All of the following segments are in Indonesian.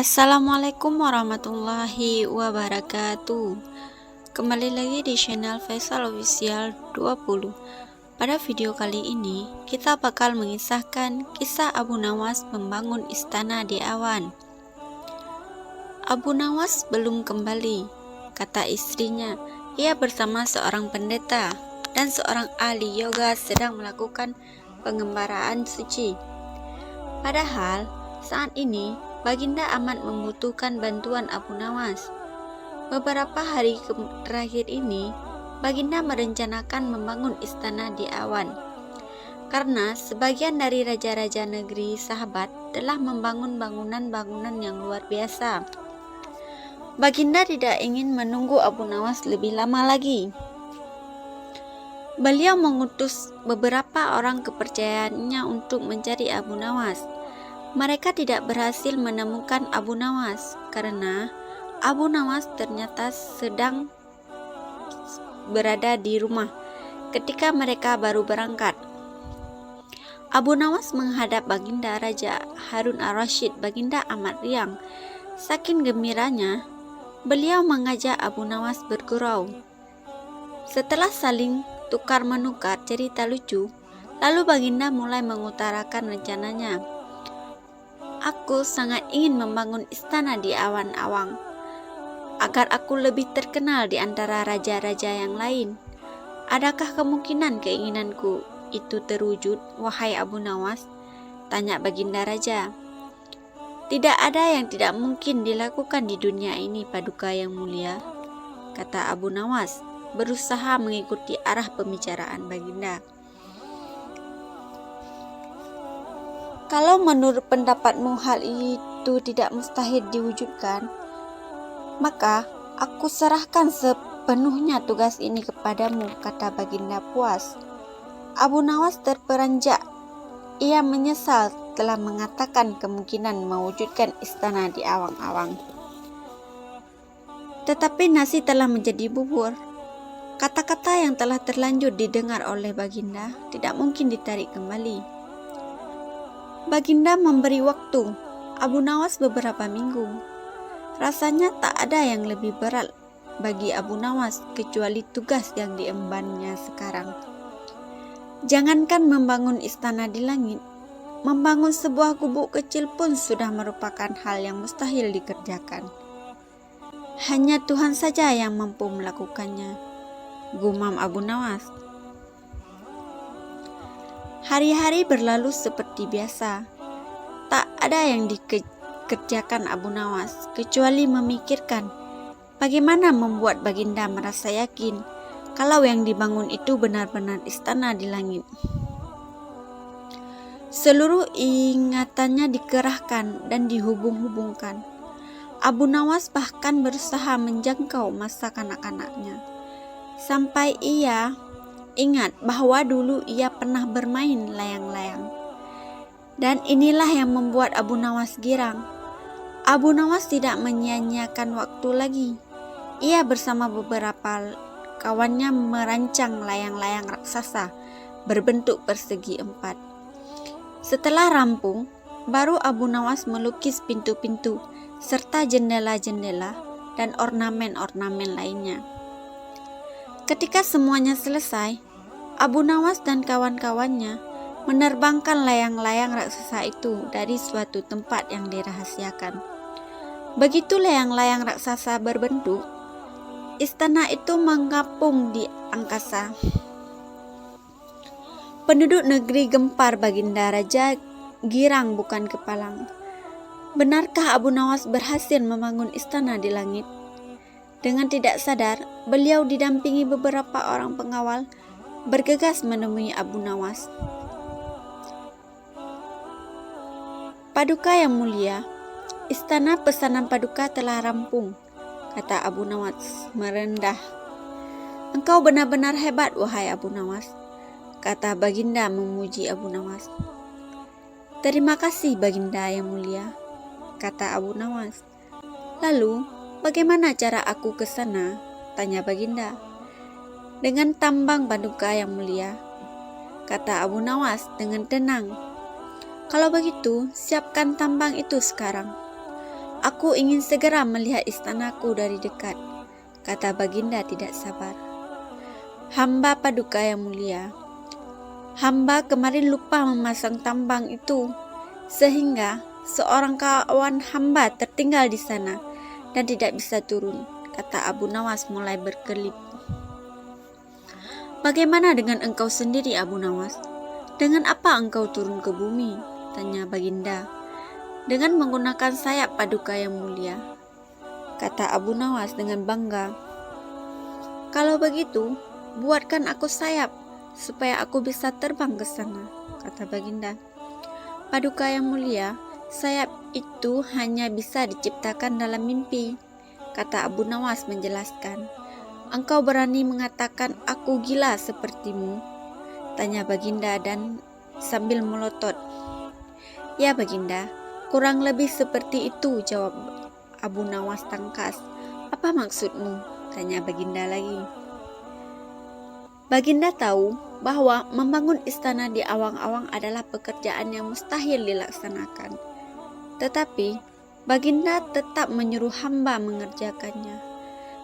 Assalamualaikum warahmatullahi wabarakatuh. Kembali lagi di channel Faisal Official 20. Pada video kali ini kita bakal mengisahkan kisah Abu Nawas membangun istana di awan. Abu Nawas belum kembali, kata istrinya. Ia bersama seorang pendeta dan seorang ahli yoga sedang melakukan pengembaraan suci. Padahal saat ini Baginda amat membutuhkan bantuan Abu Nawas. Beberapa hari terakhir ini, Baginda merencanakan membangun istana di awan. Karena sebagian dari raja-raja negeri sahabat telah membangun bangunan-bangunan yang luar biasa. Baginda tidak ingin menunggu Abu Nawas lebih lama lagi. Beliau mengutus beberapa orang kepercayaannya untuk mencari Abu Nawas. Mereka tidak berhasil menemukan Abu Nawas karena Abu Nawas ternyata sedang berada di rumah ketika mereka baru berangkat. Abu Nawas menghadap Baginda Raja Harun Ar-Rasyid. Baginda amat riang. Saking gembiranya, beliau mengajak Abu Nawas bergurau. Setelah saling tukar-menukar cerita lucu, lalu Baginda mulai mengutarakan rencananya. Aku sangat ingin membangun istana di awan-awan, agar aku lebih terkenal di antara raja-raja yang lain. Adakah kemungkinan keinginanku itu terwujud, wahai Abu Nawas? Tanya Baginda Raja. Tidak ada yang tidak mungkin dilakukan di dunia ini, Paduka yang mulia, kata Abu Nawas, berusaha mengikuti arah pembicaraan Baginda. Kalau menurut pendapatmu hal itu tidak mustahil diwujudkan, maka aku serahkan sepenuhnya tugas ini kepadamu, kata Baginda puas. Abu Nawas terperanjat. Ia menyesal telah mengatakan kemungkinan mewujudkan istana di awang-awang. Tetapi nasi telah menjadi bubur. Kata-kata yang telah terlanjur didengar oleh Baginda tidak mungkin ditarik kembali. Baginda memberi waktu Abu Nawas beberapa minggu. Rasanya tak ada yang lebih berat bagi Abu Nawas kecuali tugas yang diembannya sekarang. Jangankan membangun istana di langit, membangun sebuah gubuk kecil pun sudah merupakan hal yang mustahil dikerjakan. Hanya Tuhan saja yang mampu melakukannya, gumam Abu Nawas. Hari-hari berlalu seperti biasa. Tak ada yang dikerjakan Abu Nawas kecuali memikirkan bagaimana membuat Baginda merasa yakin kalau yang dibangun itu benar-benar istana di langit. Seluruh ingatannya dikerahkan dan dihubung-hubungkan. Abu Nawas bahkan berusaha menjangkau masa kanak-kanaknya, sampai ia ingat bahwa dulu ia pernah bermain layang-layang. Dan inilah yang membuat Abu Nawas girang. Abu Nawas tidak menyia-nyiakan waktu lagi. Ia bersama beberapa kawannya merancang layang-layang raksasa berbentuk persegi 4. Setelah rampung, baru Abu Nawas melukis pintu-pintu serta jendela-jendela dan ornamen-ornamen lainnya. Ketika semuanya selesai, Abu Nawas dan kawan-kawannya menerbangkan layang-layang raksasa itu dari suatu tempat yang dirahasiakan. Begitu layang-layang raksasa berbentuk, istana itu mengapung di angkasa. Penduduk negeri gempar. Baginda Raja girang bukan kepalang. Benarkah Abu Nawas berhasil membangun istana di langit? Dengan tidak sadar, beliau didampingi beberapa orang pengawal bergegas menemui Abu Nawas. Paduka yang mulia, istana pesanan Paduka telah rampung, kata Abu Nawas merendah. Engkau benar-benar hebat, wahai Abu Nawas, kata Baginda memuji Abu Nawas. Terima kasih Baginda yang mulia, kata Abu Nawas. Lalu, bagaimana cara aku ke sana? Tanya Baginda. Dengan tambang Paduka yang mulia, kata Abu Nawas dengan tenang. Kalau begitu, siapkan tambang itu sekarang. Aku ingin segera melihat istanaku dari dekat, kata Baginda tidak sabar. Hamba Paduka yang mulia, hamba kemarin lupa memasang tambang itu, sehingga seorang kawan hamba tertinggal di sana dan tidak bisa turun, kata Abu Nawas mulai berkelip. Bagaimana dengan engkau sendiri, Abu Nawas? Dengan apa engkau turun ke bumi? Tanya Baginda. Dengan menggunakan sayap Paduka yang mulia, kata Abu Nawas dengan bangga. Kalau begitu, buatkan aku sayap supaya aku bisa terbang ke sana, kata Baginda. Paduka yang mulia, sayap itu hanya bisa diciptakan dalam mimpi, kata Abu Nawas menjelaskan. Engkau berani mengatakan aku gila sepertimu? Tanya Baginda dan sambil melotot. Ya Baginda, kurang lebih seperti itu, jawab Abu Nawas tangkas. Apa maksudmu? Tanya Baginda lagi. Baginda tahu bahwa membangun istana di awang-awang adalah pekerjaan yang mustahil dilaksanakan. Tetapi Baginda tetap menyuruh hamba mengerjakannya.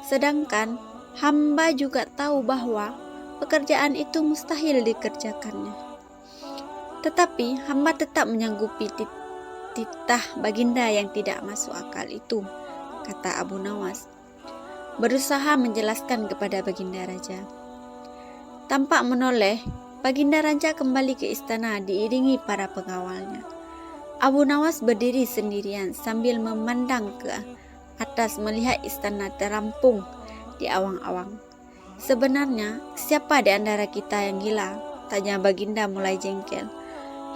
Sedangkan hamba juga tahu bahwa pekerjaan itu mustahil dikerjakannya. Tetapi hamba tetap menyanggupi titah Baginda yang tidak masuk akal itu, kata Abu Nawas, berusaha menjelaskan kepada Baginda Raja. Tampak menoleh, Baginda Raja kembali ke istana diiringi para pengawalnya. Abu Nawas berdiri sendirian sambil memandang ke atas melihat istana terampung di awang-awang. Sebenarnya, siapa di antara kita yang gila? Tanya Baginda mulai jengkel.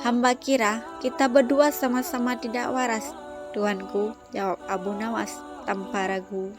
Hamba kira kita berdua sama-sama tidak waras, tuanku, jawab Abu Nawas tanpa ragu.